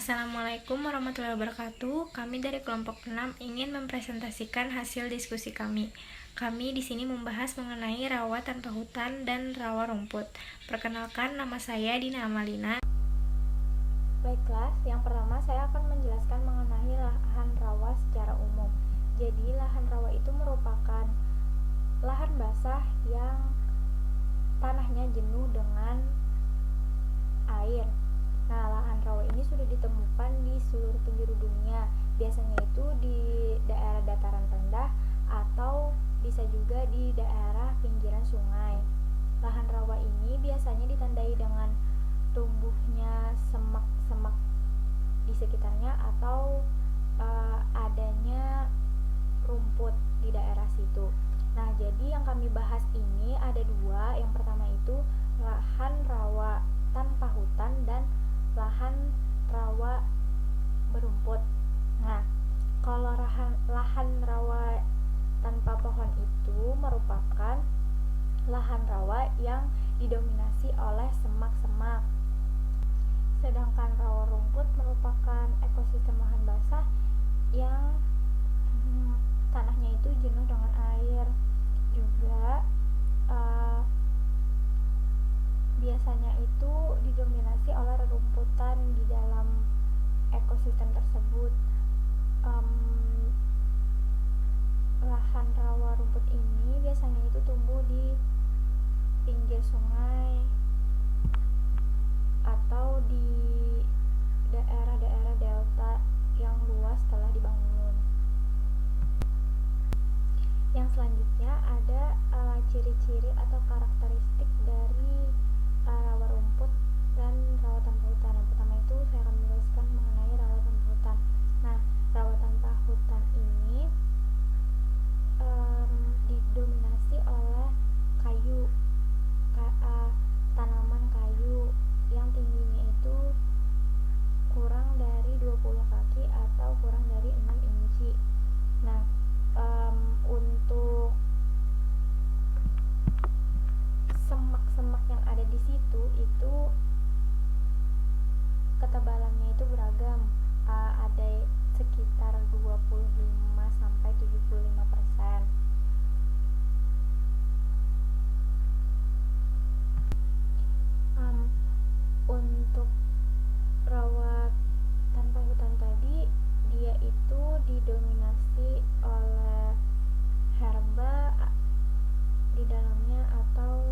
Assalamualaikum warahmatullahi wabarakatuh. Kami dari kelompok 6 ingin mempresentasikan hasil diskusi kami. Kami di sini membahas mengenai rawa tanpa hutan dan rawa rumput. Perkenalkan, nama saya Dina Amalina. Baiklah, yang pertama saya akan menjelaskan mengenai lahan rawa secara umum. Jadi, lahan rawa itu merupakan lahan basah yang tanahnya jenuh dengan air. Nah, lahan rawa ini sudah ditemukan di seluruh penjuru dunia. Biasanya itu di daerah dataran rendah atau bisa juga di daerah pinggiran sungai. Lahan rawa ini biasanya ditandai dengan tumbuhnya semak-semak di sekitarnya atau adanya rumput di daerah situ. Nah, jadi yang kami bahas ini ada dua. Yang pertama itu lahan rawa tanpa hutan dan lahan rawa berumput. Nah, kalau lahan rawa tanpa pohon itu merupakan lahan rawa yang didominasi oleh semak-semak. Sedangkan rawa rumput merupakan ekosistem lahan basah yang tanahnya itu jenuh dengan air. Juga biasanya itu didominasi oleh rerumputan di dalam ekosistem tersebut. Lahan rawa rumput ini biasanya itu tumbuh di pinggir sungai atau di daerah-daerah delta yang luas telah dibangun. Yang selanjutnya ada ciri-ciri atau karakteristik dari rawa rumput dan rawa tanpa hutan. Yang pertama itu saya akan menjelaskan mengenai rawa tanpa hutan. Nah, rawa tanpa hutan ini didominasi oleh kayu, tanaman kayu yang tingginya itu kurang dari 20 kaki atau kurang dari 6 inci. Nah, untuk semak-semak yang ada di situ itu ketebalannya itu beragam. Ada sekitar 25 sampai 75%. Untuk rawa tanpa hutan tadi, dia itu didominasi oleh herba di dalamnya atau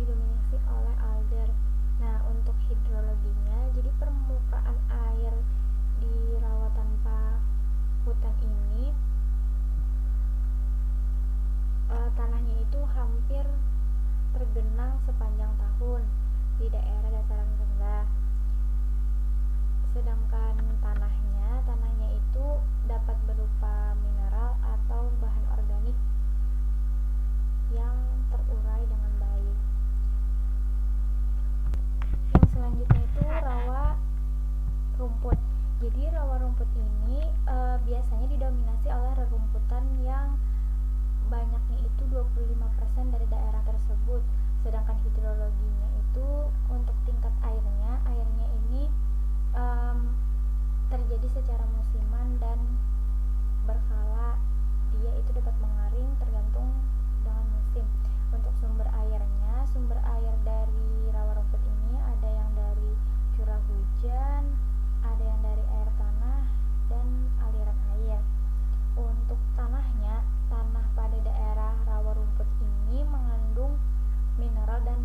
didominasi oleh alder. Nah, untuk hidrologinya, jadi permukaan air di rawa tanpa hutan ini tanahnya itu hampir tergenang sepanjang tahun di daerah dataran rendah. Sedangkan tanahnya itu dapat berupa mineral atau bahan organik yang terurai dengan baik. Yang selanjutnya itu rawa rumput. Jadi rawa rumput ini biasanya didominasi oleh rerumputan yang banyaknya itu 25% dari daerah tersebut. Sedangkan hidrologinya itu untuk tingkat airnya ini terjadi secara musiman dan berkala. Dia itu dapat mengering tergantung dengan musim. Untuk sumber air dari rawa rumput ini ada yang dari curah hujan, ada yang dari air tanah dan aliran air. Untuk tanah pada daerah rawa rumput ini mengandung mineral dan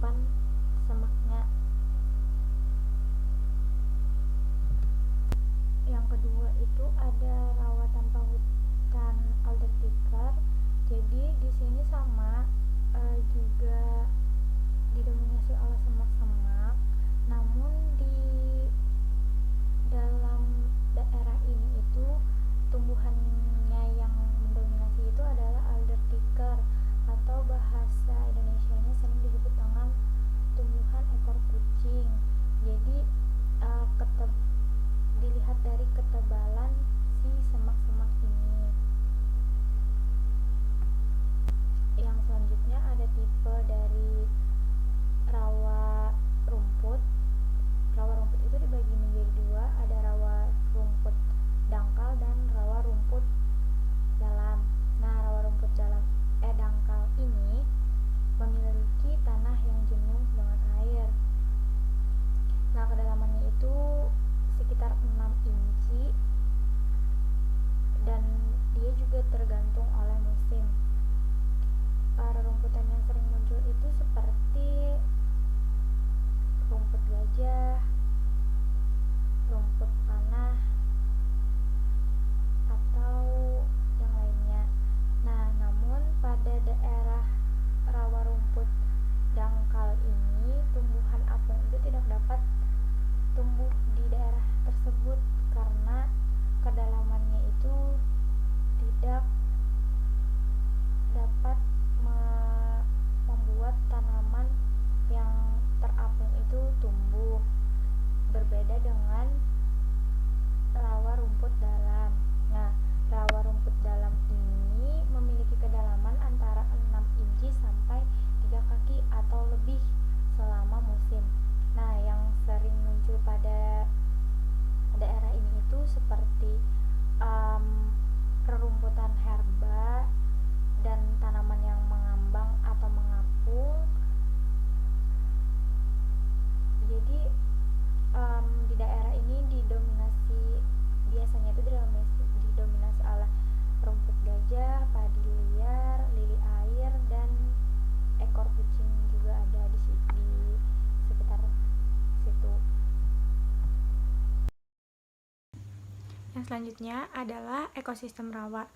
kehidupan semaknya. Yang kedua itu ada rawa tanpa hutan aldertiker. Jadi di sini sama juga didominasi oleh semak-semak, namun di dalam daerah ini itu tumbuhannya yang mendominasi itu adalah aldertiker, atau bahasa Indonesianya sering disebut dengan tumbuhan ekor kucing. Jadi dilihat dari ketebalan si semak-semak ini. Yang selanjutnya ada tipe dari rawa rumput. Rawa rumput itu dibagi menjadi dua, ada rawa rumput dangkal dan rawa rumput dalam. Nah, rawa rumput dangkal ini memiliki tanah yang jenuh dengan air. Nah, kedalamannya itu sekitar 6 inci dan dia juga tergantung oleh musim. Rerumputan yang sering muncul itu seperti rumput gajah, rumput panah, atau yang lainnya. Nah, namun pada daerah rawa rumput dangkal ini, tumbuhan apung itu tidak dapat tumbuh di daerah tersebut karena kedalamannya itu tidak dapat membuat tanaman yang terapung itu tumbuh, berbeda dengan rawa rumput dalam. Nah, rawa rumput dalam ini memiliki kedalaman antara 6 inci sampai 3 kaki atau lebih selama musim. Nah, yang sering muncul pada daerah ini itu seperti rerumputan herba dan tanaman yang mengambang atau mengapung. Jadi di daerah ini biasanya itu didominasi oleh rumput gajah, padi liar, lili air, dan ekor kucing juga ada di sekitar situ. Yang selanjutnya adalah ekosistem rawa.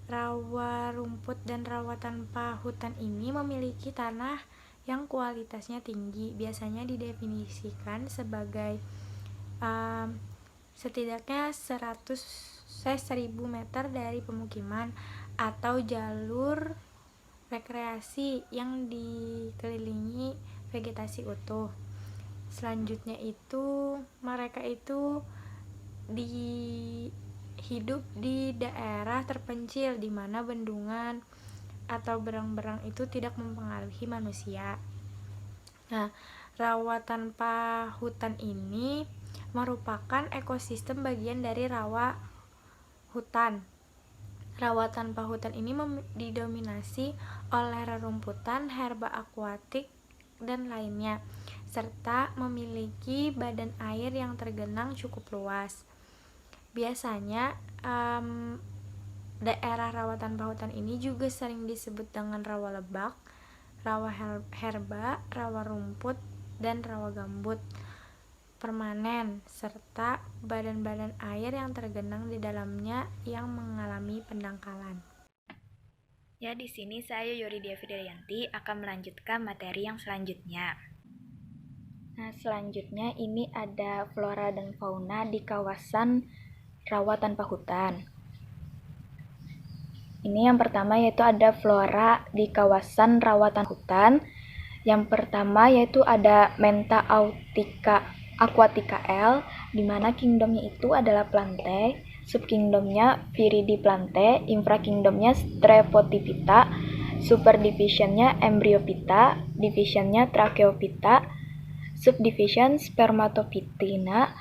Rawa rumput dan rawa tanpa hutan ini memiliki tanah yang kualitasnya tinggi. Biasanya didefinisikan sebagai setidaknya 1000 meter dari pemukiman atau jalur rekreasi yang dikelilingi vegetasi utuh. Selanjutnya itu mereka itu hidup di daerah terpencil di mana bendungan atau berang-berang itu tidak mempengaruhi manusia. Nah, rawa tanpa hutan ini merupakan ekosistem bagian dari rawa hutan. Rawa tanpa hutan ini didominasi oleh rerumputan, herba akuatik, dan lainnya, serta memiliki badan air yang tergenang cukup luas. Biasanya daerah rawa tanpa hutan ini juga sering disebut dengan rawa lebak, rawa herba, rawa rumput, dan rawa gambut permanen, serta badan-badan air yang tergenang di dalamnya yang mengalami pendangkalan. Ya, di sini saya Yori Dia Fidrianti akan melanjutkan materi yang selanjutnya. Nah, selanjutnya ini ada flora dan fauna di kawasan rawa tanpa hutan. Ini yang pertama yaitu ada flora di kawasan rawa tanpa hutan. Yang pertama yaitu ada Mentha aquatica L, di mana kingdomnya itu adalah Plantae, subkingdomnya Viridiplantae, infrakingdomnya Strepotiphyta, superdivisionnya Embryophyta, divisionnya Tracheophyta, subdivision Spermatophytina,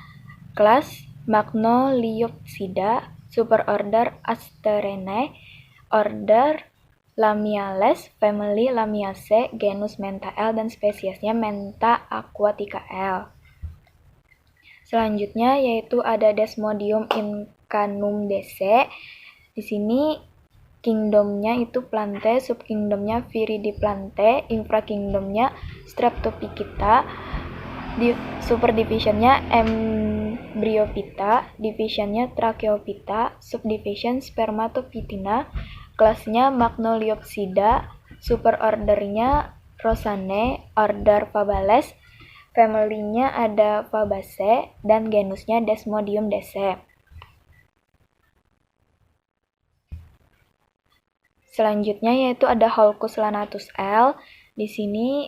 kelas Magnoliopsida, superorder Asterinae, order Lamiales, family Lamiaceae, genus Mentha L, dan spesiesnya Mentha aquatica L. Selanjutnya yaitu ada Desmodium incanum DC. Di sini kingdomnya itu Plante, subkingdomnya Viridiplante, infrakingdomnya Streptophyta, superdivisionnya Embryophyta, divisionnya Tracheophyta, subdivision Spermatophytina, kelasnya Magnoliopsida, superordernya Rosane, order Fabales, family-nya ada Fabaceae, dan genusnya Desmodium dece. Selanjutnya yaitu ada Holcus lanatus L. Di sini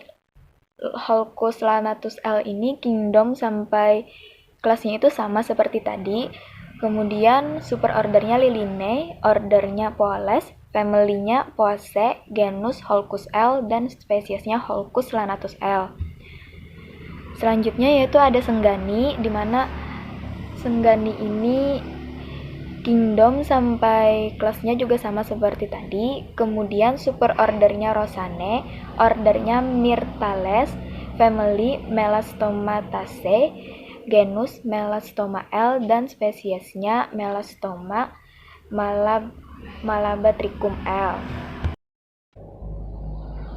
Holcus lanatus L ini kingdom sampai kelasnya itu sama seperti tadi. Kemudian superordernya Lilinae, ordernya Poales, family-nya Poaceae, genus Holcus L, dan spesiesnya Holcus lanatus L. Selanjutnya yaitu ada Senggani, di mana Senggani ini kingdom sampai kelasnya juga sama seperti tadi. Kemudian superordernya Rosane, ordernya Myrtales, family Melastomataceae, genus Melastoma L, dan spesiesnya Melastoma malabatricum L.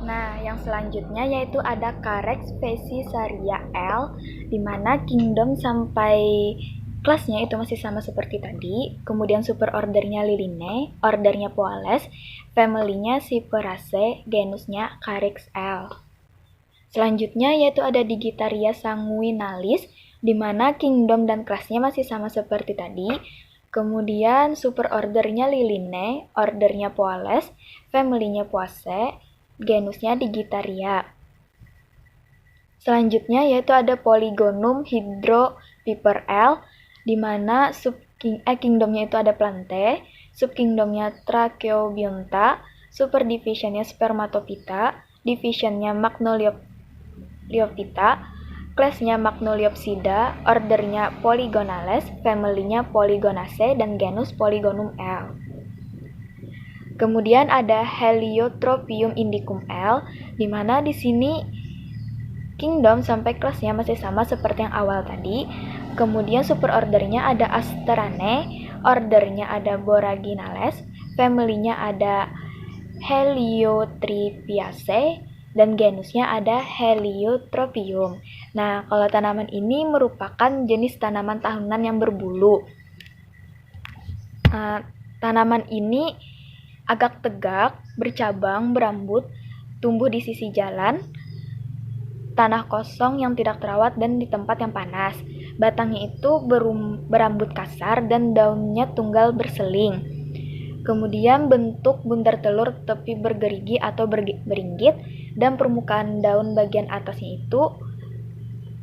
Nah, yang selanjutnya yaitu ada Carex Specisaria L, di mana kingdom sampai kelasnya itu masih sama seperti tadi. Kemudian superordernya Lilinae, ordernya Poales, family-nya Cyperaceae, genusnya Carex L. Selanjutnya yaitu ada Digitaria sanguinalis, di mana kingdom dan kelasnya masih sama seperti tadi. Kemudian superordernya Lilinae, ordernya Poales, family-nya Poaceae, genusnya Digitaria. Selanjutnya yaitu ada Polygonum hydropiper L, di mana kingdomnya itu ada Plante, subkingdomnya Tracheobionta, superdivisionnya Spermatophyta, divisionnya Magnoliophyta, kelasnya Magnoliopsida, ordernya Polygonales, family-nya Polygonaceae, dan genus Polygonum L. Kemudian ada Heliotropium indicum L, di mana di sini kingdom sampai kelasnya masih sama seperti yang awal tadi. Kemudian superordernya ada Asteranae, ordernya ada Boraginales, family-nya ada Heliotripiaceae, dan genusnya ada Heliotropium. Nah, kalau tanaman ini merupakan jenis tanaman tahunan yang berbulu. Tanaman ini agak tegak, bercabang, berambut, tumbuh di sisi jalan, tanah kosong yang tidak terawat, dan di tempat yang panas. Batangnya itu berambut kasar dan daunnya tunggal berseling. Kemudian bentuk buntar telur tepi bergerigi atau beringgit, dan permukaan daun bagian atasnya itu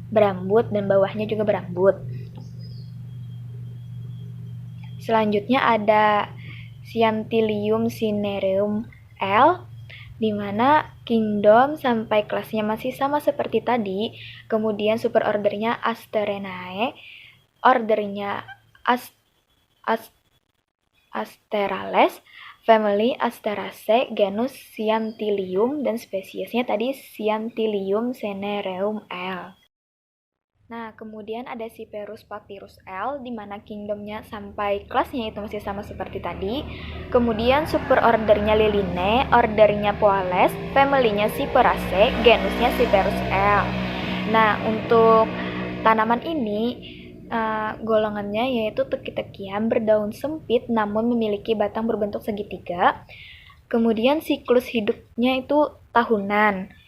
berambut dan bawahnya juga berambut. Selanjutnya ada Cyanthillium cinereum L, di mana kingdom sampai kelasnya masih sama seperti tadi. Kemudian superordernya Asterenae, ordernya Asterales, family Asteraceae, genus Cyanthillium, dan spesiesnya tadi Cyanthillium cinereum L. Nah, kemudian ada Cyperus papyrus L, di mana kingdomnya sampai kelasnya itu masih sama seperti tadi. Kemudian superordernya Lilinae, ordernya Poales, family-nya Cyperaceae, genusnya Cyperus L. Nah, untuk tanaman ini golongannya yaitu teki-tekian, berdaun sempit namun memiliki batang berbentuk segitiga. Kemudian siklus hidupnya itu tahunan.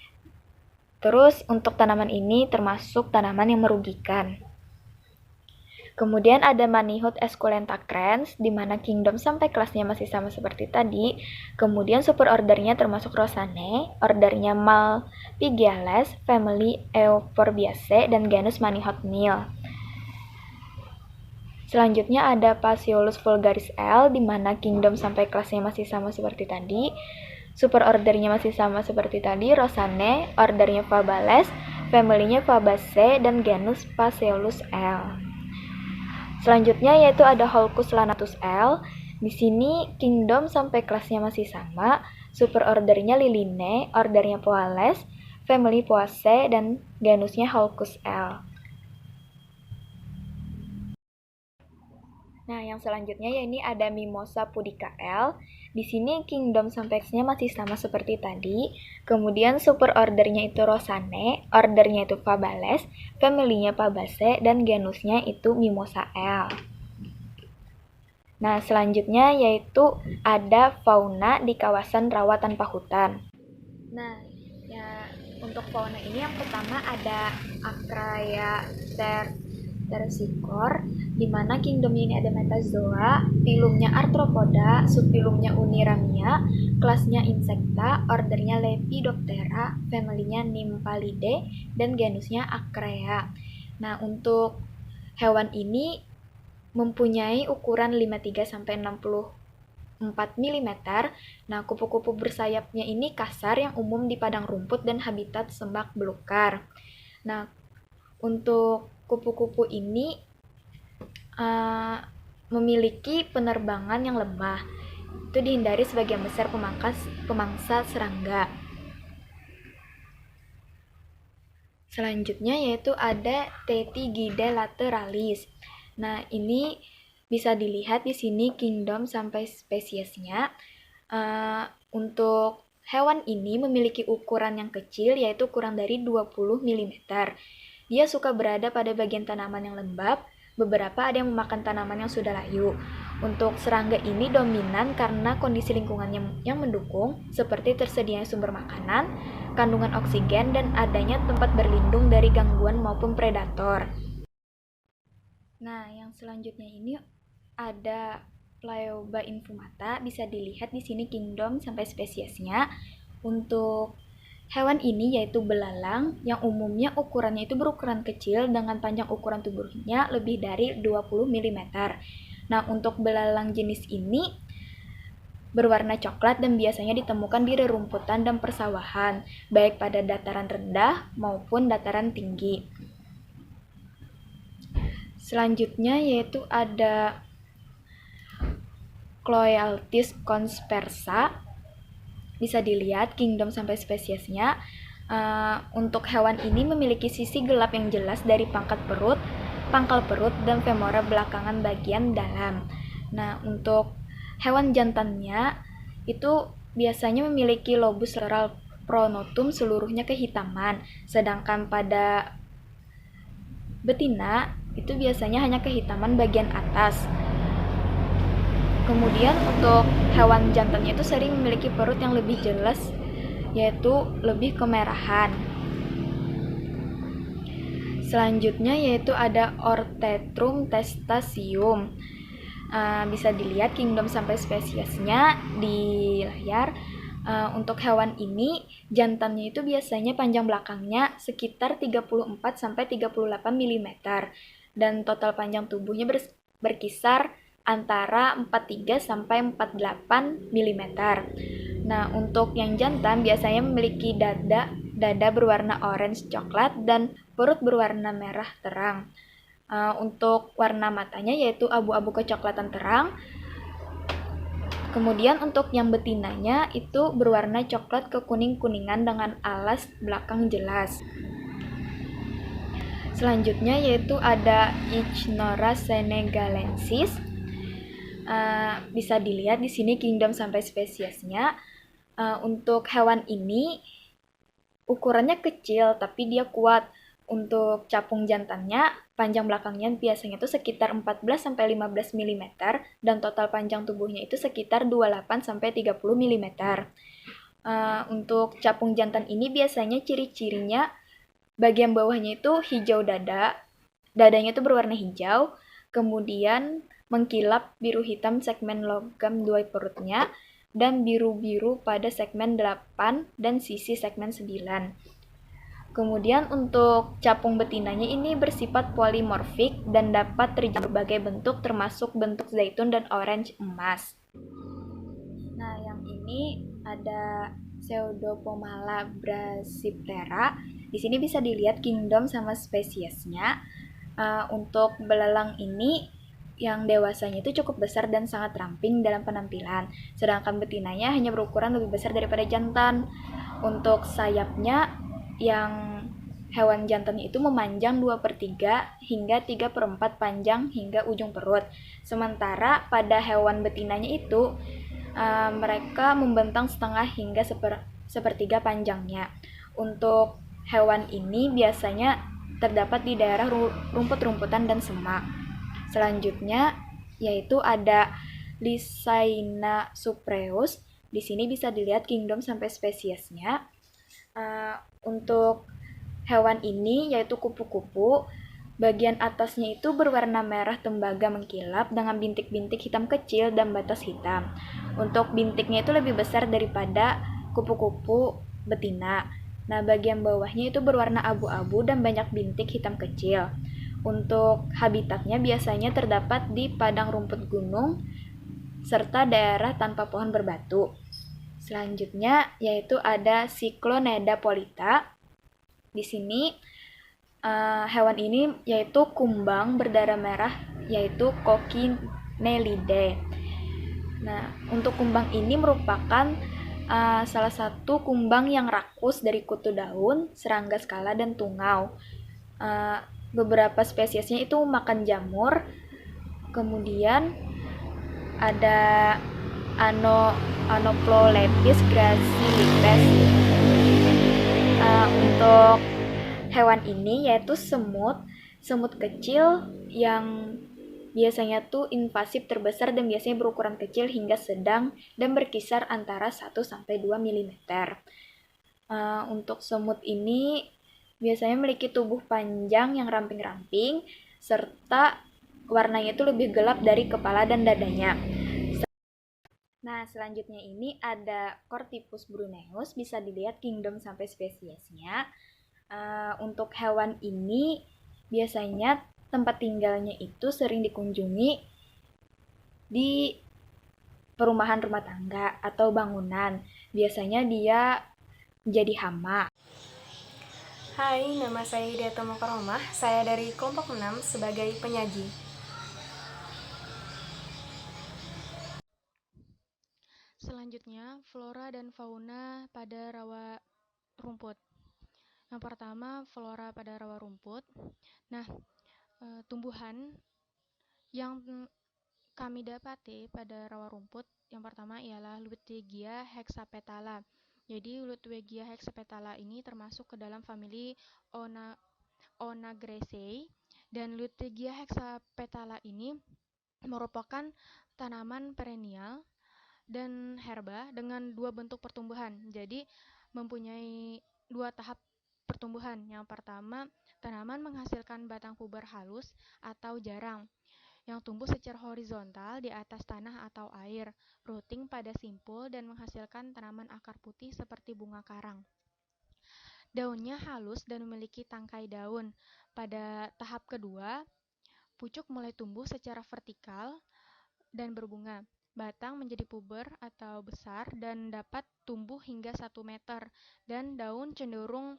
Terus untuk tanaman ini termasuk tanaman yang merugikan. Kemudian ada Manihut esculenta crans, di mana kingdom sampai kelasnya masih sama seperti tadi. Kemudian superordernya termasuk Rosane, ordernya Malpighiales, family Euphorbiaceae, dan genus Manihut Mill. Selanjutnya ada Phaseolus vulgaris L, di mana kingdom sampai kelasnya masih sama seperti tadi. Superordernya masih sama seperti tadi, Rosane, ordernya Fabales, family-nya Fabaceae, dan genus Phaseolus L. Selanjutnya yaitu ada Holcus lanatus L. Di sini kingdom sampai kelasnya masih sama, superordernya Lilinae, ordernya Poales, family Poaceae, dan genusnya Holcus L. Nah, yang selanjutnya ya ini ada Mimosa pudica L, Di sini kingdom sampai X-nya masih sama seperti tadi. Kemudian super ordernya itu Rosane, ordernya itu Fabales, family-nya Fabaceae, dan genusnya itu Mimosae. Nah, selanjutnya yaitu ada fauna di kawasan rawa tanpa hutan. Nah, ya untuk fauna ini yang pertama ada Acraea terpsichore, di mana kingdomnya ini ada metazoa, filumnya Arthropoda, subfilumnya Uniramia, kelasnya Insecta, ordernya Lepidoptera, family-nya Nymphalidae, dan genusnya Acraea. Nah, untuk hewan ini mempunyai ukuran 53-64 mm. Nah, kupu-kupu bersayapnya ini kasar yang umum di padang rumput dan habitat semak belukar. Nah, untuk kupu-kupu ini memiliki penerbangan yang lemah. Itu dihindari sebagian besar pemangsa serangga. Selanjutnya yaitu ada Tethygide lateralis. Nah, ini bisa dilihat di sini kingdom sampai spesiesnya. Untuk hewan ini memiliki ukuran yang kecil, yaitu kurang dari 20 mm. Dia suka berada pada bagian tanaman yang lembab, beberapa ada yang memakan tanaman yang sudah layu. Untuk serangga ini dominan karena kondisi lingkungannya yang mendukung, seperti tersedianya sumber makanan, kandungan oksigen, dan adanya tempat berlindung dari gangguan maupun predator. Nah, yang selanjutnya ini ada Phlaeoba infumata, bisa dilihat di sini kingdom sampai spesiesnya. Untuk hewan ini yaitu belalang yang umumnya ukurannya itu berukuran kecil dengan panjang ukuran tubuhnya lebih dari 20 mm. Nah, untuk belalang jenis ini berwarna coklat dan biasanya ditemukan di rerumputan dan persawahan, baik pada dataran rendah maupun dataran tinggi. Selanjutnya yaitu ada Chloealtis conspersa, bisa dilihat kingdom sampai spesiesnya. Untuk hewan ini memiliki sisi gelap yang jelas dari pangkal perut, dan femora belakangan bagian dalam. Nah, untuk hewan jantannya itu biasanya memiliki lobus lateral pronotum seluruhnya kehitaman, sedangkan pada betina itu biasanya hanya kehitaman bagian atas. Kemudian untuk hewan jantannya itu sering memiliki perut yang lebih jelas, yaitu lebih kemerahan. Selanjutnya yaitu ada Orthentrum testasium. Bisa dilihat kingdom sampai spesiesnya di layar. Untuk hewan ini jantannya itu biasanya panjang belakangnya sekitar 34-38 mm dan total panjang tubuhnya berkisar antara 43-48 mm. Nah, untuk yang jantan biasanya memiliki dada berwarna orange coklat dan perut berwarna merah terang. Untuk warna matanya yaitu abu-abu kecoklatan terang. Kemudian untuk yang betinanya itu berwarna coklat kekuning-kuningan dengan alas belakang jelas. Selanjutnya yaitu ada Ichnoras senegalensis. Bisa dilihat di sini kingdom sampai spesiesnya. Untuk hewan ini ukurannya kecil tapi dia kuat. Untuk capung jantannya, panjang belakangnya biasanya itu sekitar 14-15 mm dan total panjang tubuhnya itu sekitar 28-30 mm. Untuk capung jantan ini biasanya ciri-cirinya bagian bawahnya itu hijau dadanya itu berwarna hijau, kemudian mengkilap biru hitam segmen logam dua perutnya, dan biru-biru pada segmen 8 dan sisi segmen 9. Kemudian untuk capung betinanya ini bersifat polimorfik dan dapat terjadi berbagai bentuk termasuk bentuk zaitun dan orange emas. Nah, yang ini ada Pseudopomala brachyptera. Di sini bisa dilihat kingdom sama spesiesnya. Untuk belalang ini yang dewasanya itu cukup besar dan sangat ramping dalam penampilan, sedangkan betinanya hanya berukuran lebih besar daripada jantan. Untuk sayapnya yang hewan jantannya itu memanjang 2/3 hingga 3/4 panjang hingga ujung perut. Sementara pada hewan betinanya itu Mereka membentang setengah hingga sepertiga panjangnya. Untuk hewan ini biasanya terdapat di daerah rumput-rumputan dan semak. Selanjutnya yaitu ada Lycaena supreus. Di sini bisa dilihat kingdom sampai spesiesnya. Untuk hewan ini yaitu kupu-kupu. Bagian atasnya itu berwarna merah tembaga mengkilap dengan bintik-bintik hitam kecil dan batas hitam. Untuk bintiknya itu lebih besar daripada kupu-kupu betina. Nah, bagian bawahnya itu berwarna abu-abu dan banyak bintik hitam kecil. Untuk habitatnya biasanya terdapat di padang rumput gunung serta daerah tanpa pohon berbatu. Selanjutnya yaitu ada Cycloneda polita. Di sini hewan ini yaitu kumbang berdarah merah yaitu Coccinellidae. Nah, untuk kumbang ini merupakan salah satu kumbang yang rakus dari kutu daun, serangga skala, dan tungau. Beberapa spesiesnya itu makan jamur. Kemudian ada Anoplolepis gracilipes. Untuk hewan ini yaitu semut kecil yang biasanya tuh invasif terbesar dan biasanya berukuran kecil hingga sedang dan berkisar antara 1 sampai 2 mm. Untuk semut ini biasanya memiliki tubuh panjang yang ramping-ramping serta warnanya itu lebih gelap dari kepala dan dadanya. Nah, selanjutnya ini ada Cortipus bruneus, bisa dilihat kingdom sampai spesiesnya. Untuk hewan ini biasanya tempat tinggalnya itu sering dikunjungi di perumahan rumah tangga atau bangunan. Biasanya dia jadi hama. Hai, nama saya Hidayat Mokaromah. Saya dari kelompok 6 sebagai penyaji. Selanjutnya, flora dan fauna pada rawa rumput. Yang pertama, flora pada rawa rumput. Nah, tumbuhan yang kami dapati pada rawa rumput yang pertama ialah Ludwigia hexapetala. Jadi Ludwigia hexapetala ini termasuk ke dalam famili Onagraceae, dan Ludwigia hexapetala ini merupakan tanaman perennial dan herba dengan dua bentuk pertumbuhan. Jadi mempunyai dua tahap pertumbuhan. Yang pertama, tanaman menghasilkan batang puber halus atau jarang yang tumbuh secara horizontal di atas tanah atau air, rooting pada simpul dan menghasilkan tanaman akar putih seperti bunga karang. Daunnya halus dan memiliki tangkai daun. Pada tahap kedua, pucuk mulai tumbuh secara vertikal dan berbunga. Batang menjadi puber atau besar dan dapat tumbuh hingga 1 meter, dan daun cenderung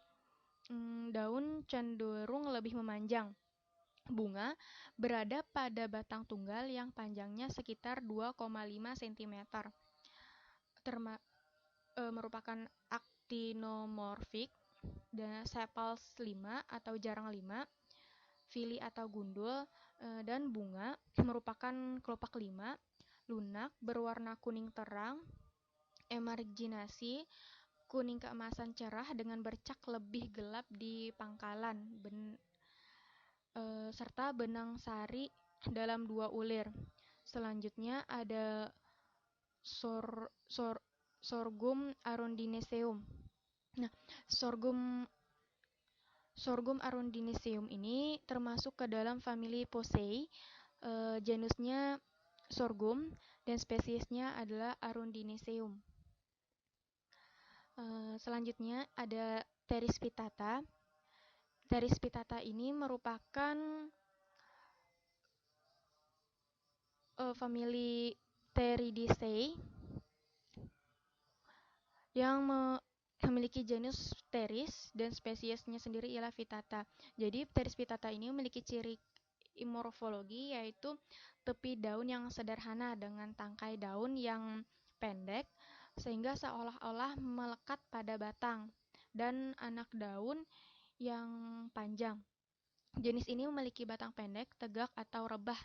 lebih memanjang. Bunga berada pada batang tunggal yang panjangnya sekitar 2,5 cm. Merupakan actinomorphic dan sepals 5 atau jarang 5, fili atau gundul, dan bunga merupakan kelopak 5, lunak, berwarna kuning terang, emarginasi, kuning keemasan cerah dengan bercak lebih gelap di pangkalan, serta benang sari dalam 2 ulir. Selanjutnya ada sorghum arundinaceum. Nah, sorghum arundinaceum ini termasuk ke dalam famili Poaceae, genusnya sorghum dan spesiesnya adalah Arundinaceum. Selanjutnya ada Pteris pitata. Pteris pitata ini merupakan famili Pteridaceae yang memiliki genus Pteris dan spesiesnya sendiri ialah Pitata. Jadi Pteris pitata ini memiliki ciri morfologi yaitu tepi daun yang sederhana dengan tangkai daun yang pendek sehingga seolah-olah melekat pada batang, dan anak daun yang panjang. Jenis ini memiliki batang pendek, tegak atau rebah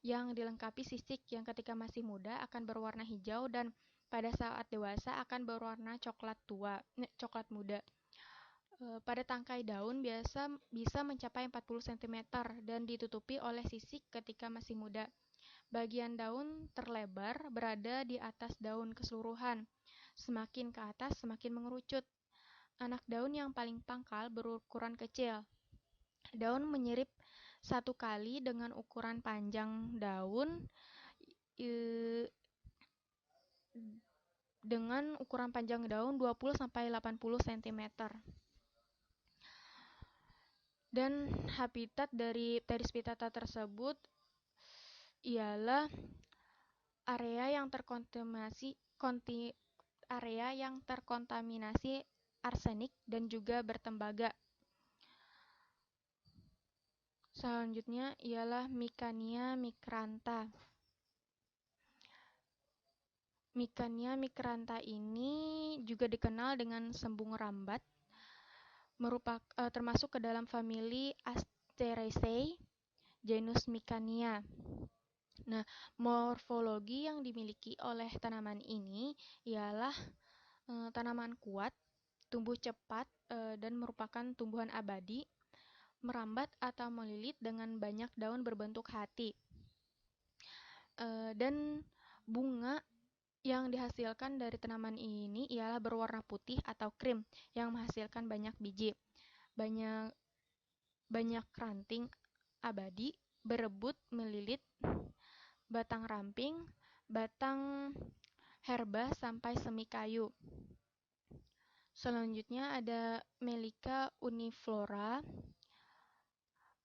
yang dilengkapi sisik yang ketika masih muda akan berwarna hijau dan pada saat dewasa akan berwarna coklat muda. Pada tangkai daun biasa bisa mencapai 40 cm dan ditutupi oleh sisik ketika masih muda. Bagian daun terlebar berada di atas daun keseluruhan. Semakin ke atas semakin mengerucut. Anak daun yang paling pangkal berukuran kecil. Daun menyirip satu kali dengan ukuran panjang daun dengan ukuran panjang daun 20-80 cm. Dan habitat dari Pteris pitata tersebut ialah area yang terkontaminasi arsenik dan juga bertembaga. Selanjutnya ialah Micania micrantha. Micania micrantha ini juga dikenal dengan sembung rambat, termasuk ke dalam famili Asteraceae, genus Micania. Nah, morfologi yang dimiliki oleh tanaman ini ialah tanaman kuat, tumbuh cepat, dan merupakan tumbuhan abadi, merambat atau melilit dengan banyak daun berbentuk hati. Dan bunga yang dihasilkan dari tanaman ini ialah berwarna putih atau krim yang menghasilkan banyak biji. Banyak ranting abadi berebut melilit batang ramping, batang herba sampai semi kayu. Selanjutnya ada Melica uniflora.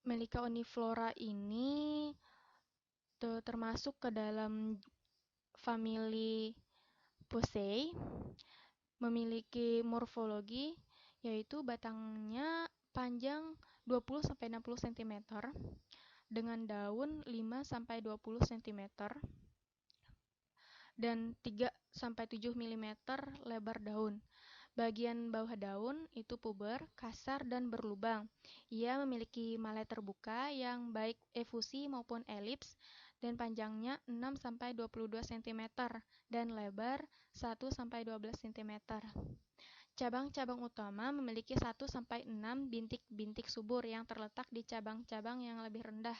Melica uniflora ini termasuk ke dalam famili Poaceae, memiliki morfologi yaitu batangnya panjang 20-60 cm dengan daun 5-20 cm dan 3-7 mm lebar daun. Bagian bawah daun itu puber, kasar, dan berlubang. Ia memiliki malai terbuka yang baik efusi maupun elips dan panjangnya 6-22 cm dan lebar 1-12 cm. Cabang-cabang utama memiliki 1-6 bintik-bintik subur yang terletak di cabang-cabang yang lebih rendah,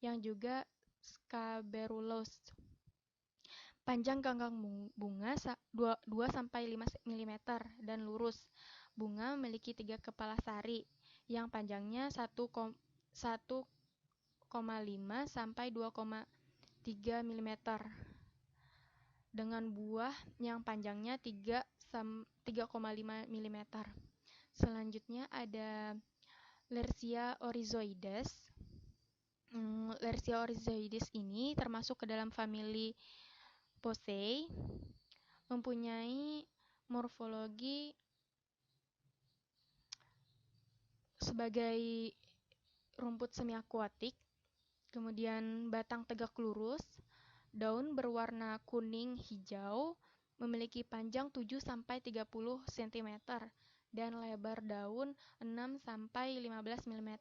yang juga scaberulous. Panjang ganggang bunga 2-5 mm dan lurus. Bunga memiliki 3 kepala sari yang panjangnya 1,5 sampai 2,3 mm dengan buah yang panjangnya 3,5 mm. Selanjutnya ada Lersia oryzoides. Lersia oryzoides ini termasuk ke dalam famili Poaceae, mempunyai morfologi sebagai rumput semi-akuatik, kemudian batang tegak lurus, daun berwarna kuning hijau, memiliki panjang 7-30 cm dan lebar daun 6-15 mm.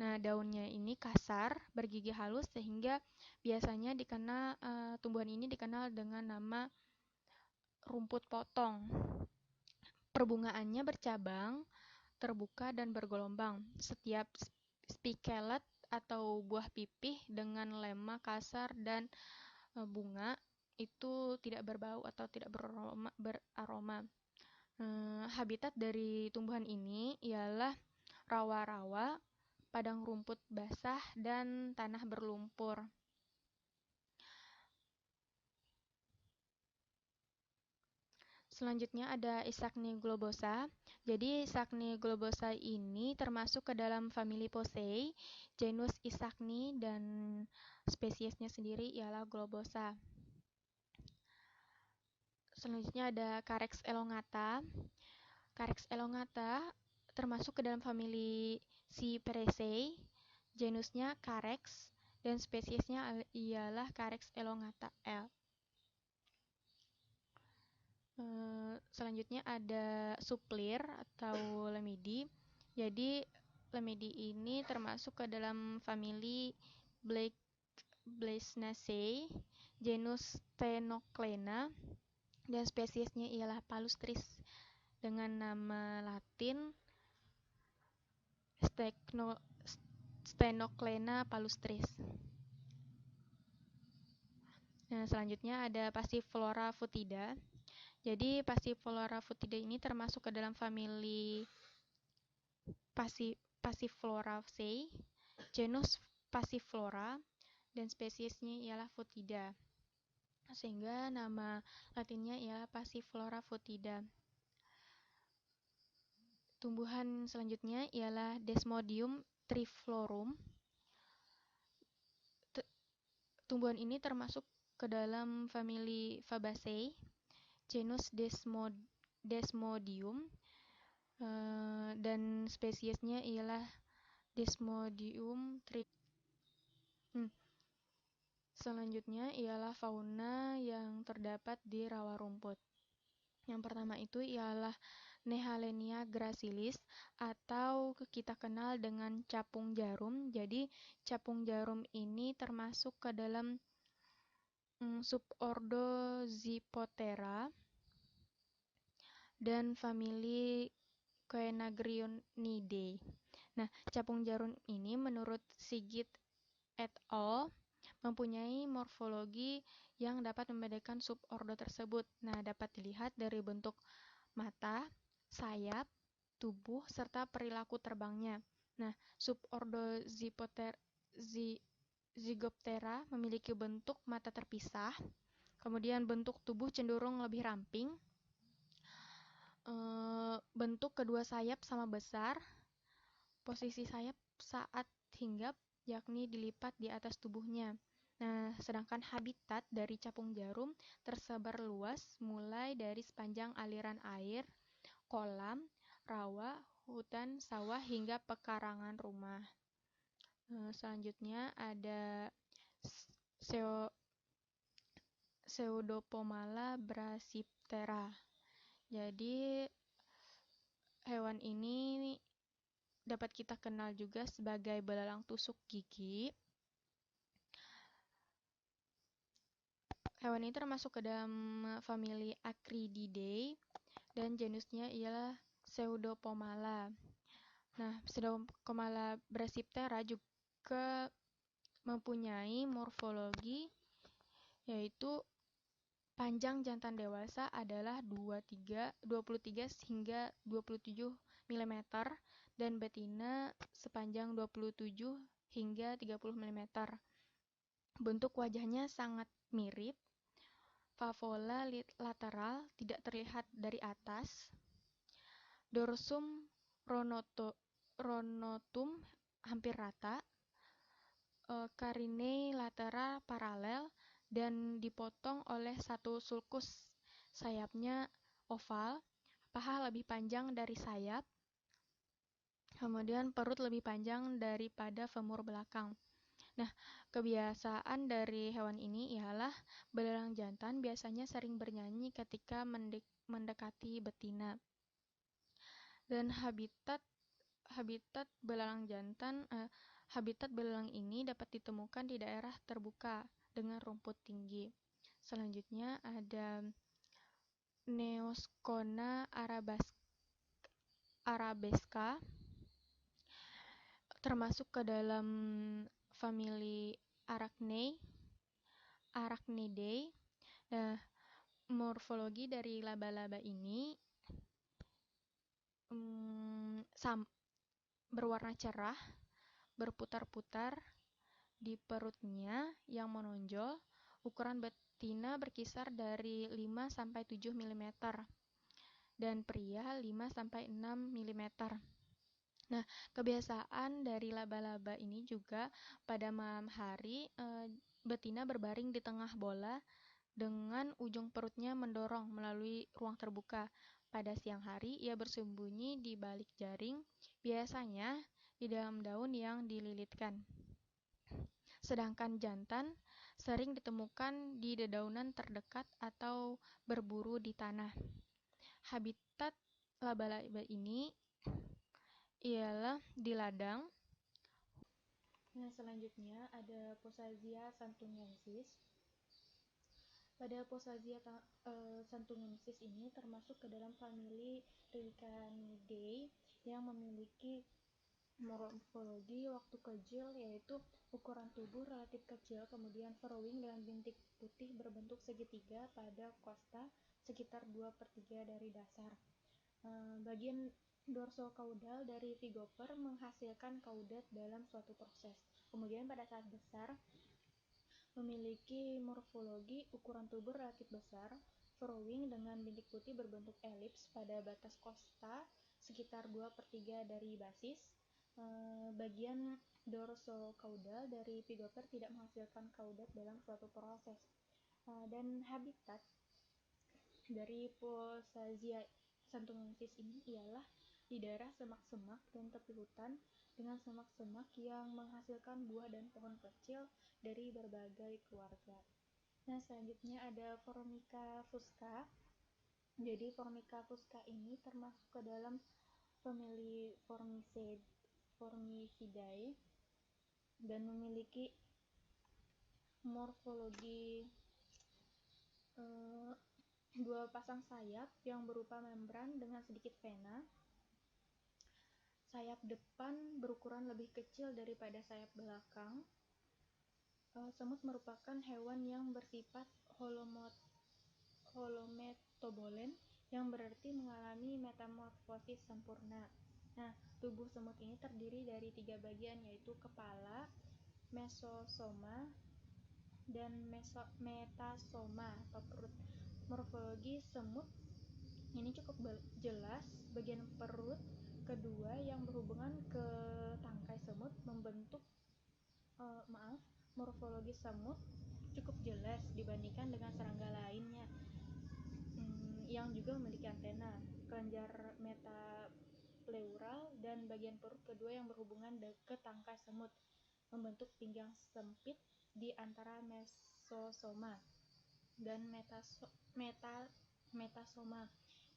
Nah, daunnya ini kasar, bergigi halus sehingga biasanya tumbuhan ini dikenal dengan nama rumput potong. Perbungaannya bercabang, terbuka dan bergelombang. Setiap spikelet atau buah pipih dengan lema kasar dan bunga itu tidak berbau atau tidak beraroma. Habitat dari tumbuhan ini ialah rawa-rawa, padang rumput basah, dan tanah berlumpur. Selanjutnya ada Isacne globosa. Jadi Isacne globosa ini termasuk ke dalam famili Poaceae, genus Isacne, dan spesiesnya sendiri ialah globosa. Selanjutnya ada Carex elongata. Carex elongata termasuk ke dalam famili Cyperaceae, genusnya Carex, dan spesiesnya ialah Carex elongata L. Selanjutnya ada Suplir atau Lemidi. Jadi Lemidi ini termasuk ke dalam famili Blesnaceae, genus Stenoclena, dan spesiesnya ialah Palustris dengan nama latin Stenoclena palustris. Nah, selanjutnya ada Passiflora Foetida. Jadi Passiflora Foetida ini termasuk ke dalam famili Passifloraceae, genus Passiflora, dan spesiesnya ialah Foetida. Sehingga nama latinnya ialah Passiflora Foetida. Tumbuhan selanjutnya ialah Desmodium triflorum. Tumbuhan ini termasuk ke dalam famili Fabaceae, genus Desmodium, dan spesiesnya ialah Desmodium Selanjutnya ialah fauna yang terdapat di rawa rumput. Yang pertama itu ialah Nehalenia gracilis atau kita kenal dengan capung jarum. Jadi capung jarum ini termasuk ke dalam subordo Zippothera dan famili Coenagrionnidae. Nah, capung jarum ini menurut Sigit et al. Mempunyai morfologi yang dapat membedakan subordo tersebut. Nah, dapat dilihat dari bentuk mata, sayap, tubuh, serta perilaku terbangnya. Nah, subordo Zygoptera memiliki bentuk mata terpisah, kemudian bentuk tubuh cenderung lebih ramping, bentuk kedua sayap sama besar, posisi sayap saat hinggap yakni dilipat di atas tubuhnya. Nah, sedangkan habitat dari capung jarum tersebar luas mulai dari sepanjang aliran air, kolam, rawa, hutan, sawah, hingga pekarangan rumah. Selanjutnya ada Pseudopomala brachyptera. Jadi, hewan ini dapat kita kenal juga sebagai belalang tusuk gigi. Hewan ini termasuk ke dalam famili Acrididae dan genusnya ialah Pseudopomala. Nah, Pseudopomala brachyptera juga mempunyai morfologi yaitu panjang jantan dewasa adalah 23 hingga 27 mm dan betina sepanjang 27 hingga 30 mm. Bentuk wajahnya sangat mirip. Favola lateral tidak terlihat dari atas. Dorsum pronotum hampir rata. Carinae latera paralel dan dipotong oleh satu sulcus. Sayapnya oval, paha lebih panjang dari sayap, kemudian perut lebih panjang daripada femur belakang. Nah, kebiasaan dari hewan ini ialah belalang jantan biasanya sering bernyanyi ketika mendekati betina. Dan habitat belalang ini dapat ditemukan di daerah terbuka dengan rumput tinggi. Selanjutnya ada Neoscona arabesca, termasuk ke dalam famili Arachnidae. Nah, morfologi dari laba-laba ini berwarna cerah, berputar-putar di perutnya yang menonjol. Ukuran betina berkisar dari 5-7 mm dan pria 5-6 mm. Nah, kebiasaan dari laba-laba ini juga pada malam hari betina berbaring di tengah bola dengan ujung perutnya mendorong melalui ruang terbuka. Pada siang hari ia bersembunyi di balik jaring, biasanya di dalam daun yang dililitkan. Sedangkan jantan sering ditemukan di dedaunan terdekat atau berburu di tanah. Habitat laba-laba ini ialah di ladang, Nah, selanjutnya ada Posazia santungensis. Pada Posazia santungensis ini termasuk ke dalam famili Ricanidae yang memiliki morfologi waktu kecil, yaitu ukuran tubuh relatif kecil, kemudian furrowing dengan bintik putih berbentuk segitiga pada costa sekitar 2/3 dari dasar. Bagian dorsocaudal dari Vigoper menghasilkan caudat dalam suatu proses. Kemudian pada saat besar memiliki morfologi ukuran tubuh relatif besar, furrowing dengan bintik putih berbentuk elips pada batas costa sekitar 2/3 dari basis. Bagian dorsocaudal dari Vigoper tidak menghasilkan caudat dalam suatu proses. Dan habitat dari Posazia santungensis ini ialah di daerah semak-semak dan tepi hutan dengan semak-semak yang menghasilkan buah dan pohon kecil dari berbagai keluarga. Nah, selanjutnya ada Formica fusca. Jadi Formica fusca ini termasuk ke dalam famili Formicidae dan memiliki morfologi dua pasang sayap yang berupa membran dengan sedikit vena. Sayap depan berukuran lebih kecil daripada sayap belakang. Semut merupakan hewan yang bersifat holometobolen, yang berarti mengalami metamorfosis sempurna. Nah, tubuh semut ini terdiri dari 3 bagian, yaitu kepala, mesosoma, dan metasoma atau perut. Morfologi semut ini cukup jelas. Bagian perut kedua yang berhubungan ke tangkai semut membentuk morfologi semut cukup jelas dibandingkan dengan serangga lainnya yang juga memiliki antena, kelenjar metapleural, dan bagian perut kedua yang berhubungan ke tangkai semut membentuk pinggang sempit di antara mesosoma dan metasoma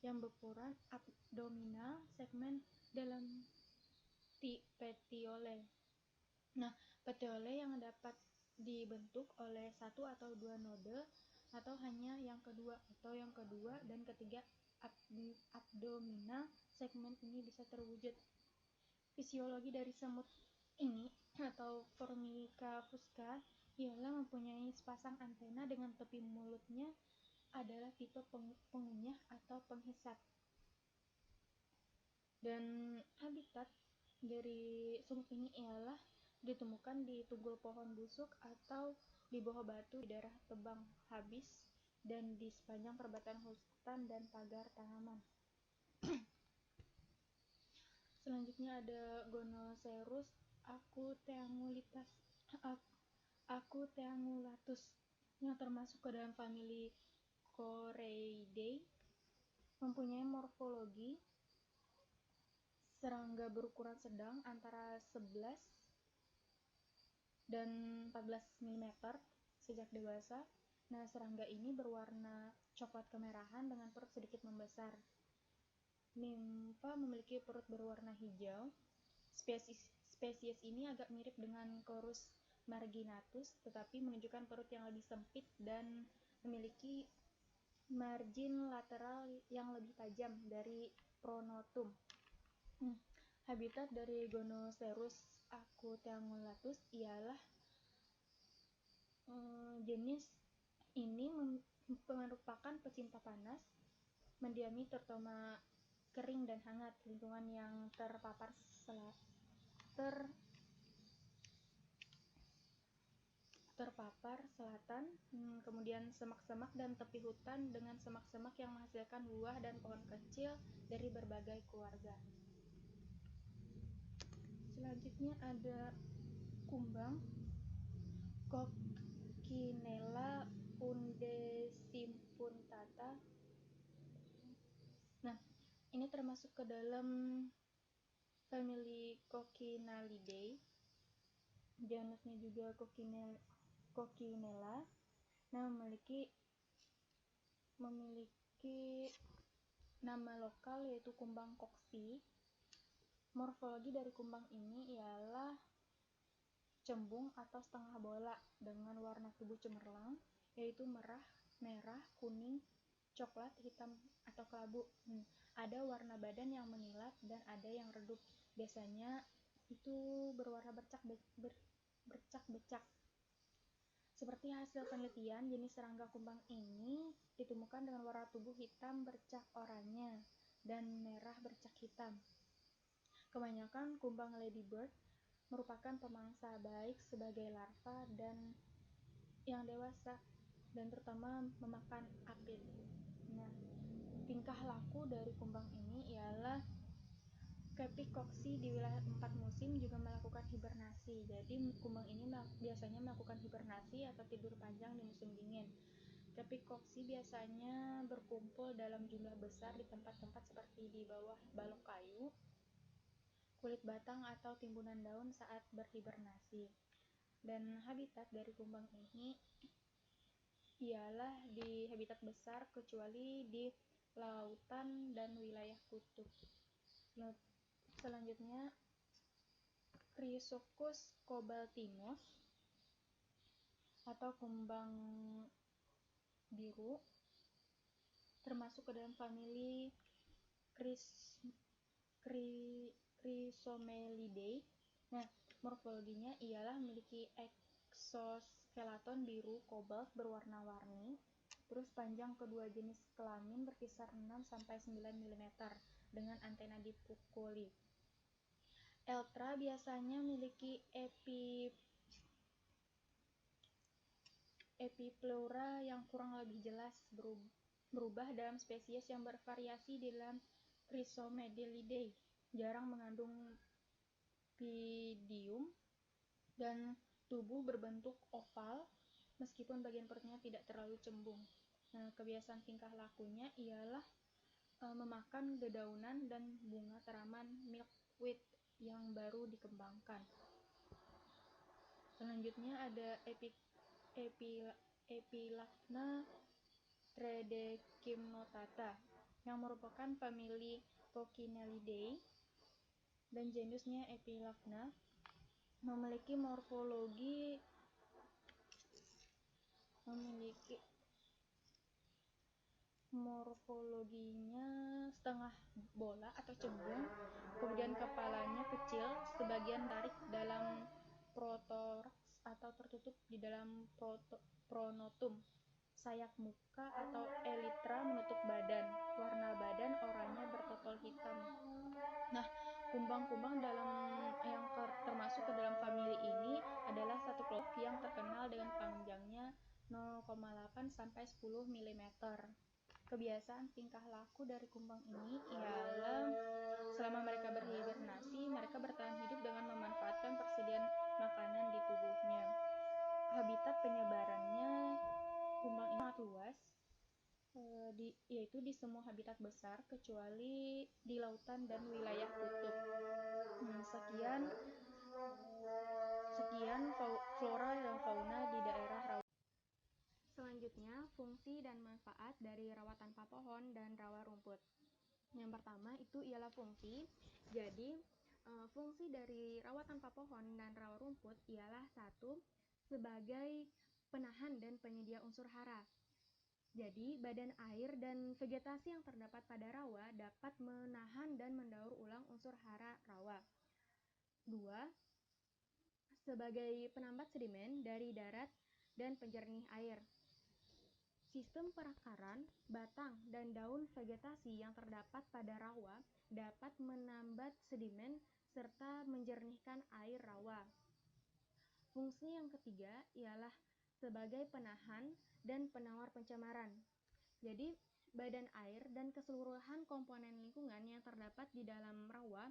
yang berukuran abdominal segmen dalam petiole. Nah, petiole yang dapat dibentuk oleh 1 atau 2 node atau hanya yang kedua dan ketiga abdominal segmen ini bisa terwujud. Fisiologi dari semut ini atau Formica fusca ialah mempunyai sepasang antena dengan tepi mulutnya adalah tipe pengunyah atau penghisap. Dan habitat dari semut ini ialah ditemukan di tunggul pohon busuk atau di bawah batu di daerah tebang habis dan di sepanjang perbatasan hutan dan pagar tanaman. Selanjutnya ada Gonocerus acuteangulatus yang termasuk ke dalam famili Coreidae, mempunyai morfologi serangga berukuran sedang antara 11 dan 14 mm sejak dewasa. Nah, serangga ini berwarna coklat kemerahan dengan perut sedikit membesar. Nimfa memiliki perut berwarna hijau. Spesies ini agak mirip dengan Chorus marginatus, tetapi menunjukkan perut yang lebih sempit dan memiliki margin lateral yang lebih tajam dari pronotum. Habitat dari Gonocerus acuteangulatus ialah jenis ini merupakan pecinta panas, mendiami terutama kering dan hangat, lingkungan yang terpapar selatan, kemudian semak-semak dan tepi hutan dengan semak-semak yang menghasilkan buah dan pohon kecil dari berbagai keluarga. Selanjutnya ada kumbang Coccinella undesipunctata. Nah, ini termasuk ke dalam famili Coccinellidae. Genusnya juga Coccinella. Nah, memiliki nama lokal yaitu kumbang Coxi. Morfologi dari kumbang ini ialah cembung atau setengah bola dengan warna tubuh cemerlang, yaitu merah, kuning, coklat, hitam, atau kelabu. Ada warna badan yang mengilap dan ada yang redup. Biasanya itu berwarna bercak-becak. Seperti hasil penelitian, jenis serangga kumbang ini ditemukan dengan warna tubuh hitam bercak oranye dan merah bercak hitam. Kebanyakan kumbang ladybird merupakan pemangsa baik sebagai larva dan yang dewasa dan terutama memakan apit. Nah, tingkah laku dari kumbang ini ialah Kepicoxy di wilayah 4 musim juga melakukan hibernasi. Jadi kumbang ini biasanya melakukan hibernasi atau tidur panjang di musim dingin. Kepicoxy biasanya berkumpul dalam jumlah besar di tempat-tempat seperti di bawah balok kayu, kulit batang atau timbunan daun saat berhibernasi. Dan habitat dari kumbang ini ialah di habitat besar kecuali di lautan dan wilayah kutub. Selanjutnya, Chrysochus cobaltinus atau kumbang biru termasuk ke dalam famili Chrysomelidae. Nah, morfologinya ialah memiliki eksoskeleton biru kobalt berwarna-warni, terus panjang kedua jenis kelamin berkisar 6-9 mm dengan antena dipukuli. Elytra biasanya memiliki epipleura yang kurang lebih jelas, berubah dalam spesies yang bervariasi di dalam Chrysomelidae, jarang mengandung pidium, dan tubuh berbentuk oval meskipun bagian perutnya tidak terlalu cembung. Nah, kebiasaan tingkah lakunya ialah memakan dedaunan dan bunga tanaman milkweed yang baru dikembangkan. Selanjutnya ada Epilachna tredechymnotata yang merupakan famili Pochinellidae dan genusnya Epilachna, memiliki morfologinya setengah bola atau cembung, kemudian kepalanya kecil, sebagian tarik dalam prothorax atau tertutup di dalam pronotum. Sayap muka atau elytra menutup badan, warna badan oranye bertopel hitam. Nah, kumbang-kumbang yang termasuk ke dalam famili ini adalah satu kelompok yang terkenal dengan panjangnya 0,8-10 mm. Kebiasaan tingkah laku dari kumbang ini ialah selama mereka berhibernasi, mereka bertahan hidup dengan memanfaatkan persediaan makanan di tubuhnya. Habitat penyebarannya kumbang ini sangat luas, yaitu di semua habitat besar kecuali di lautan dan wilayah kutub. Sekian flora dan fauna di daerah rawa. Selanjutnya, fungsi dan manfaat dari rawa tanpa pohon dan rawa rumput. Yang pertama itu ialah fungsi. Jadi, fungsi dari rawa tanpa pohon dan rawa rumput ialah satu, sebagai penahan dan penyedia unsur hara. Jadi, badan air dan vegetasi yang terdapat pada rawa dapat menahan dan mendaur ulang unsur hara rawa. 2. Sebagai penambat sedimen dari darat dan penjernih air. Sistem perakaran, batang, dan daun vegetasi yang terdapat pada rawa dapat menambat sedimen serta menjernihkan air rawa. Fungsi yang ketiga ialah sebagai penahan dan penawar pencemaran. Jadi, badan air dan keseluruhan komponen lingkungan yang terdapat di dalam rawa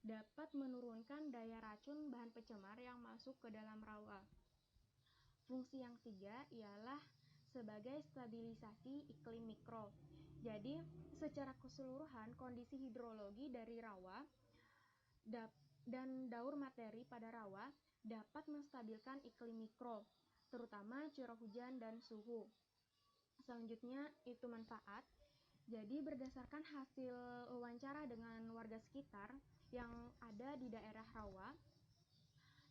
dapat menurunkan daya racun bahan pencemar yang masuk ke dalam rawa. Fungsi yang ketiga ialah sebagai stabilisasi iklim mikro. Jadi, secara keseluruhan kondisi hidrologi dari rawa dan daur materi pada rawa dapat menstabilkan iklim mikro, terutama curah hujan dan suhu. Selanjutnya itu manfaat. Jadi berdasarkan hasil wawancara dengan warga sekitar yang ada di daerah rawa,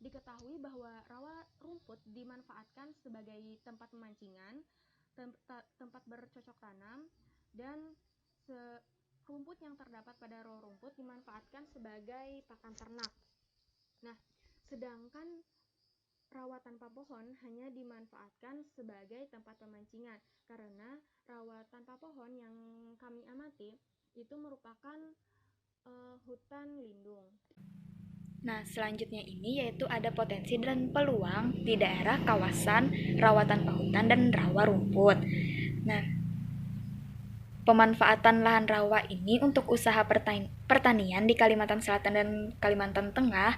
diketahui bahwa rawa rumput dimanfaatkan sebagai tempat pemancingan, tempat bercocok tanam, dan rumput yang terdapat pada rawa rumput dimanfaatkan sebagai pakan ternak. Nah, sedangkan rawa tanpa pohon hanya dimanfaatkan sebagai tempat pemancingan, karena rawa tanpa pohon yang kami amati itu merupakan hutan lindung. Nah, selanjutnya ini yaitu ada potensi dan peluang di daerah kawasan rawa tanpa hutan dan rawa rumput. Nah, pemanfaatan lahan rawa ini untuk usaha pertanian di Kalimantan Selatan dan Kalimantan Tengah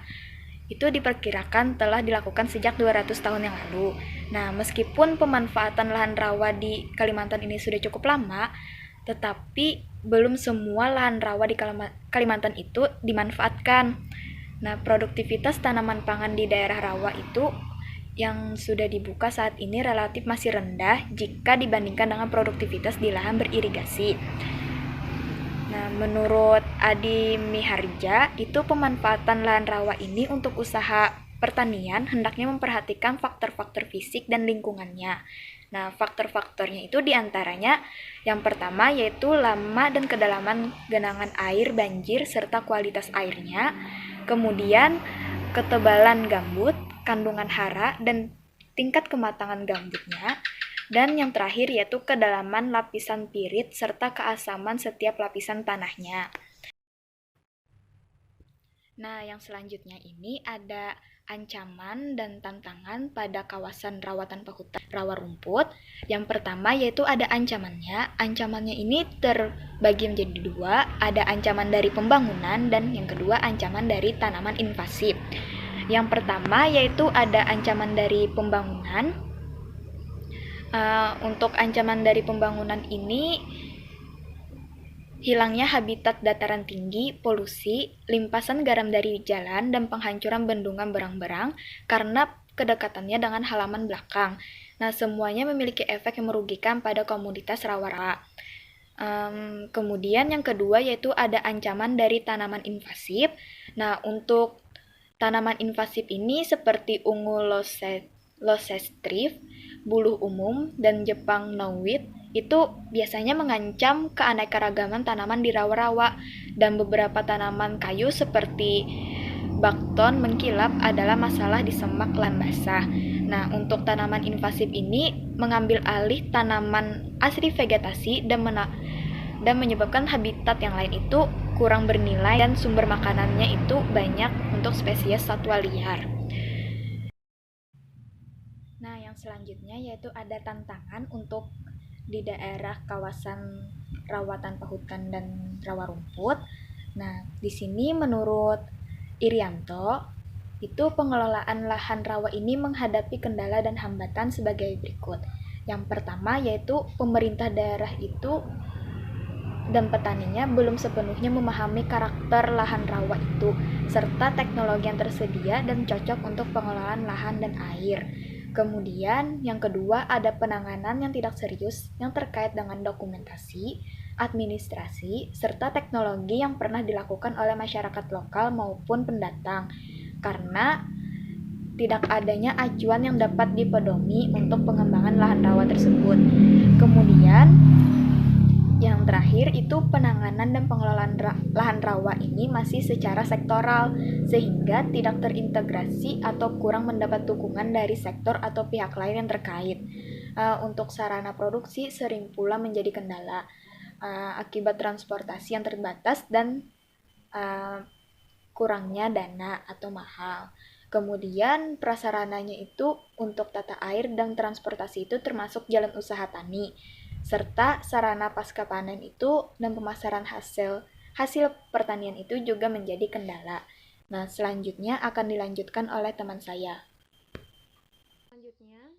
itu diperkirakan telah dilakukan sejak 200 tahun yang lalu. Nah, meskipun pemanfaatan lahan rawa di Kalimantan ini sudah cukup lama, tetapi belum semua lahan rawa di Kalimantan itu dimanfaatkan. Nah, produktivitas tanaman pangan di daerah rawa itu yang sudah dibuka saat ini relatif masih rendah jika dibandingkan dengan produktivitas di lahan beririgasi. Nah, menurut Adi Miharja, itu pemanfaatan lahan rawa ini untuk usaha pertanian hendaknya memperhatikan faktor-faktor fisik dan lingkungannya. Nah, faktor-faktornya itu diantaranya yang pertama yaitu lama dan kedalaman genangan air banjir serta kualitas airnya, kemudian ketebalan gambut, kandungan hara, dan tingkat kematangan gambutnya, dan yang terakhir yaitu kedalaman lapisan pirit serta keasaman setiap lapisan tanahnya. Nah, yang selanjutnya ini ada ancaman dan tantangan pada kawasan rawa tanpa hutan, rawa rumput. Yang pertama yaitu ada ancamannya. Ancamannya ini terbagi menjadi dua, ada ancaman dari pembangunan dan yang kedua ancaman dari tanaman invasif. Yang pertama yaitu ada ancaman dari pembangunan. Untuk ancaman dari pembangunan ini hilangnya habitat dataran tinggi, polusi, limpasan garam dari jalan, dan penghancuran bendungan berang-berang karena kedekatannya dengan halaman belakang. Nah, semuanya memiliki efek yang merugikan pada komunitas rawa-rawa. Kemudian yang kedua yaitu ada ancaman dari tanaman invasif. Nah, untuk tanaman invasif ini seperti ungu locustris, buluh umum, dan Jepang knowweed itu biasanya mengancam keanekaragaman tanaman di rawa-rawa, dan beberapa tanaman kayu seperti bakton mengkilap adalah masalah di semak lahan basah. Nah, untuk tanaman invasif ini mengambil alih tanaman asli vegetasi dan menyebabkan habitat yang lain itu kurang bernilai dan sumber makanannya itu banyak untuk spesies satwa liar. Nah, yang selanjutnya yaitu ada tantangan untuk di daerah kawasan rawa tanpa hutan dan rawa rumput. Nah, di sini menurut Irianto, itu pengelolaan lahan rawa ini menghadapi kendala dan hambatan sebagai berikut. Yang pertama yaitu pemerintah daerah itu dan petaninya belum sepenuhnya memahami karakter lahan rawa itu, serta teknologi yang tersedia dan cocok untuk pengelolaan lahan dan air. Kemudian, yang kedua ada penanganan yang tidak serius yang terkait dengan dokumentasi, administrasi, serta teknologi yang pernah dilakukan oleh masyarakat lokal maupun pendatang, karena tidak adanya acuan yang dapat dipedomi untuk pengembangan lahan rawa tersebut. Kemudian, yang terakhir itu penanganan dan pengelolaan lahan rawa ini masih secara sektoral, sehingga tidak terintegrasi atau kurang mendapat dukungan dari sektor atau pihak lain yang terkait. Untuk sarana produksi sering pula menjadi kendala akibat transportasi yang terbatas dan kurangnya dana atau mahal. Kemudian prasarananya itu untuk tata air dan transportasi itu termasuk jalan usaha tani, serta sarana pasca panen itu dan pemasaran hasil pertanian itu juga menjadi kendala. Nah, selanjutnya akan dilanjutkan oleh teman saya. Selanjutnya,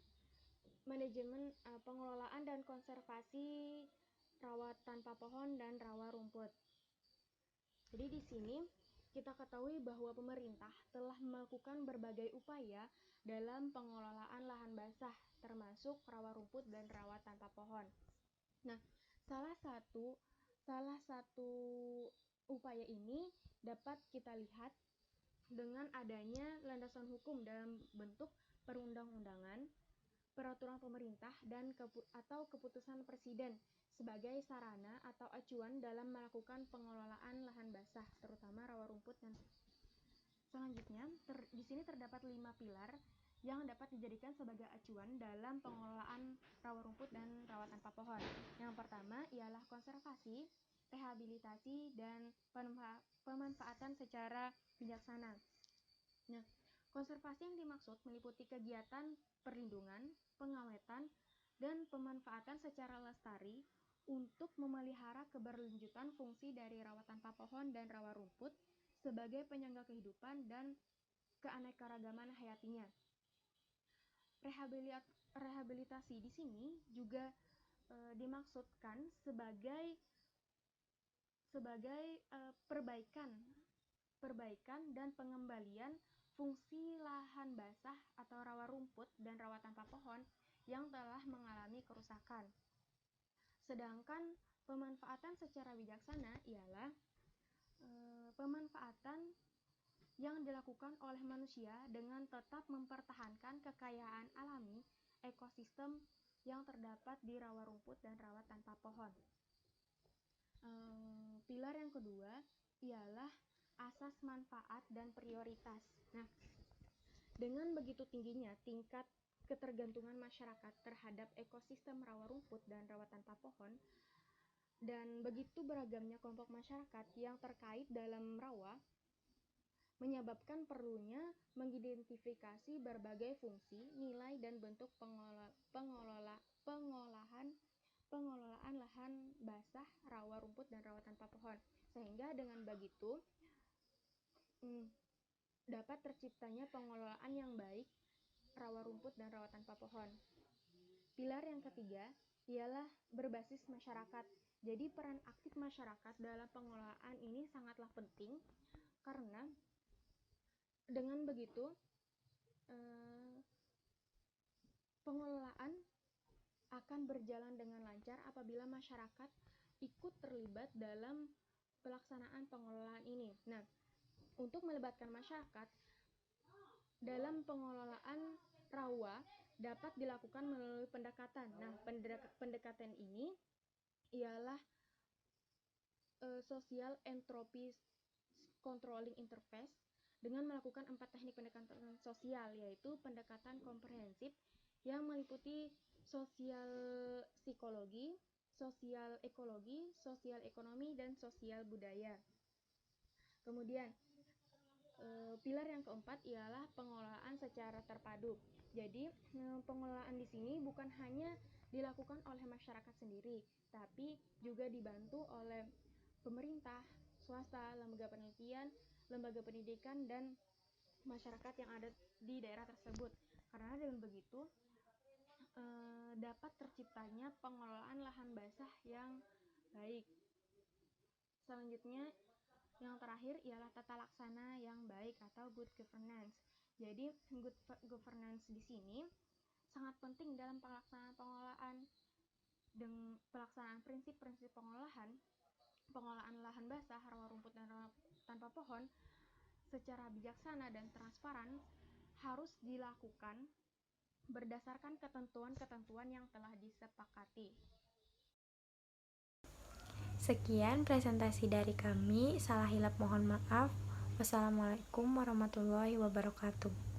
manajemen pengelolaan dan konservasi rawa tanpa pohon dan rawa rumput. Jadi di sini kita ketahui bahwa pemerintah telah melakukan berbagai upaya dalam pengelolaan lahan basah, termasuk rawa rumput dan rawa tanpa pohon. Nah, salah satu upaya ini dapat kita lihat dengan adanya landasan hukum dalam bentuk perundang-undangan, peraturan pemerintah, dan atau keputusan presiden sebagai sarana atau acuan dalam melakukan pengelolaan lahan basah, terutama rawa rumput. Dan selanjutnya, di sini terdapat 5 pilar yang dapat dijadikan sebagai acuan dalam pengelolaan rawa rumput dan rawa tanpa pohon. Yang pertama ialah konservasi, rehabilitasi, dan pemanfaatan secara bijaksana. Nah, konservasi yang dimaksud meliputi kegiatan perlindungan, pengawetan, dan pemanfaatan secara lestari untuk memelihara keberlanjutan fungsi dari rawa tanpa pohon dan rawa rumput sebagai penyangga kehidupan dan keanekaragaman hayatinya. Rehabilitasi di sini juga dimaksudkan sebagai perbaikan dan pengembalian fungsi lahan basah atau rawa rumput dan rawa tanpa pohon yang telah mengalami kerusakan. Sedangkan pemanfaatan secara bijaksana ialah pemanfaatan yang dilakukan oleh manusia dengan tetap mempertahankan kekayaan alami ekosistem yang terdapat di rawa rumput dan rawa tanpa pohon. Pilar yang kedua ialah asas manfaat dan prioritas. Nah, dengan begitu tingginya tingkat ketergantungan masyarakat terhadap ekosistem rawa rumput dan rawa tanpa pohon, dan begitu beragamnya kelompok masyarakat yang terkait dalam rawa, menyebabkan perlunya mengidentifikasi berbagai fungsi, nilai, dan bentuk pengelolaan lahan basah, rawa rumput, dan rawa tanpa pohon, sehingga dengan begitu dapat terciptanya pengelolaan yang baik rawa rumput dan rawa tanpa pohon. Pilar yang ketiga ialah berbasis masyarakat. Jadi peran aktif masyarakat dalam pengelolaan ini sangatlah penting, karena dengan begitu pengelolaan akan berjalan dengan lancar apabila masyarakat ikut terlibat dalam pelaksanaan pengelolaan ini. Nah, untuk melibatkan masyarakat dalam pengelolaan rawa dapat dilakukan melalui pendekatan. Nah, pendekatan ini ialah social entropy controlling interface dengan melakukan 4 teknik pendekatan sosial, yaitu pendekatan komprehensif yang meliputi sosial psikologi, sosial ekologi, sosial ekonomi, dan sosial budaya. Kemudian pilar yang keempat ialah pengelolaan secara terpadu. Jadi pengelolaan di sini bukan hanya dilakukan oleh masyarakat sendiri, tapi juga dibantu oleh pemerintah, swasta, lembaga penelitian, lembaga pendidikan, dan masyarakat yang ada di daerah tersebut. Karena dengan begitu dapat terciptanya pengelolaan lahan basah yang baik. Selanjutnya, yang terakhir ialah tata laksana yang baik atau good governance. Jadi good governance di sini sangat penting dalam pelaksanaan pengelolaan dan pelaksanaan prinsip-prinsip pengelolaan lahan basah, rawa rumput, dan rawa tanpa pohon secara bijaksana dan transparan harus dilakukan berdasarkan ketentuan-ketentuan yang telah disepakati. Sekian presentasi dari kami. Salah hilap mohon maaf. Wassalamualaikum warahmatullahi wabarakatuh.